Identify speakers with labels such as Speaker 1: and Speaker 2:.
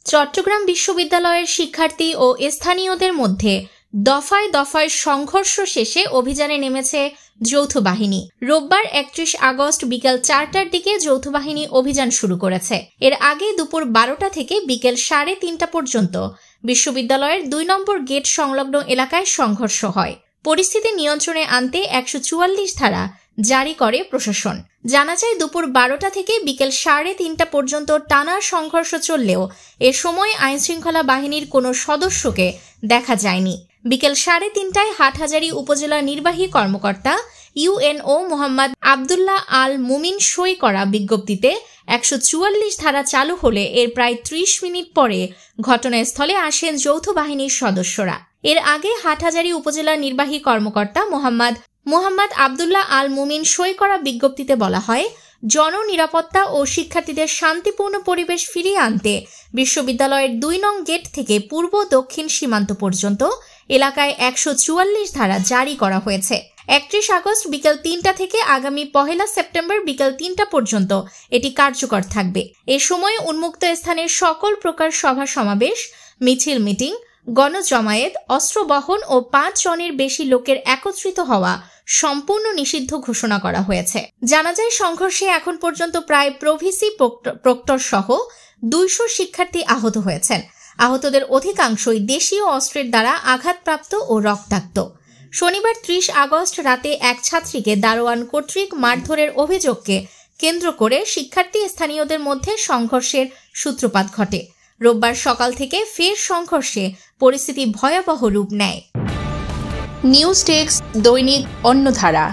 Speaker 1: চট্টগ্রাম বিশ্ববিদ্যালয়ের শিক্ষার্থী ও স্থানীয়দের মধ্যে দফায় দফায় সংঘর্ষ শেষে অভিযানে নেমেছে যৌথ বাহিনী। রোববার 31 আগস্ট বিকেল 4টার দিকে যৌথ বাহিনী অভিযান শুরু করেছে। এর আগে দুপুর 12টা থেকে বিকেল 3:30 পর্যন্ত বিশ্ববিদ্যালয়ের 2 নম্বর গেট সংলগ্ন এলাকায় সংঘর্ষ হয়। পরিস্থিতি নিয়ন্ত্রণে আনতে 144 ধারা জারি করে প্রশাসন। জানা যায়, দুপুর 12টা থেকে বিকেল 3:30 পর্যন্ত টানা সংঘর্ষ চললেও এ সময় আইনশৃঙ্খলা বাহিনীর কোনো সদস্যকে দেখা যায়নি। বিকেল 3:30টায় হাটহাজারী উপজেলা নির্বাহী কর্মকর্তা ইউএনও মোহাম্মদ আবদুল্লাহ আল মুমিন সই করা বিজ্ঞপ্তিতে 144 ধারা চালু হলে এর প্রায় 30 মিনিট পরে ঘটনাস্থলে আসেন যৌথ বাহিনীর সদস্যরা। এর আগে হাটহাজারী উপজেলা নির্বাহী কর্মকর্তা মোহাম্মদ আবদুল্লাহ আল মুমিন সই করা বিজ্ঞপ্তিতে বলা হয়, জননিরাপত্তা ও শিক্ষার্থীদের শান্তিপূর্ণ পরিবেশ ফিরিয়ে আনতে বিশ্ববিদ্যালয়ের 2 নং গেট থেকে পূর্ব দক্ষিণ সীমান্ত পর্যন্ত এলাকায় 144 ধারা জারি করা হয়েছে। 31 আগস্ট বিকেল 3টা থেকে আগামী 1 সেপ্টেম্বর বিকেল 3টা পর্যন্ত এটি কার্যকর থাকবে। এ সময় উন্মুক্ত স্থানের সকল প্রকার সভা সমাবেশ, মিছিল, মিটিং, গণজমায়েত, অস্ত্র বহন ও 5 জনের বেশি লোকের একত্রিত হওয়া সম্পূর্ণ নিষিদ্ধ ঘোষণা করা হয়েছে। জানা যায়, সংঘর্ষে এখন পর্যন্ত প্রায় প্রভিসি প্রক্টর সহ 200 শিক্ষার্থী আহত হয়েছেন। আহতদের অধিকাংশই দেশীয় অস্ত্রের দ্বারা আঘাতপ্রাপ্ত ও রক্তাক্ত। শনিবার 30 আগস্ট রাতে এক ছাত্রীকে দারোয়ান কর্তৃক মারধরের অভিযোগকে কেন্দ্র করে শিক্ষার্থী স্থানীয়দের মধ্যে সংঘর্ষের সূত্রপাত ঘটে। রোববার সকাল থেকে ফের সংঘর্ষে পরিস্থিতি ভয়াবহ রূপ নেয়।
Speaker 2: নিউজ ডেস্ক, দৈনিক অন্যধারা।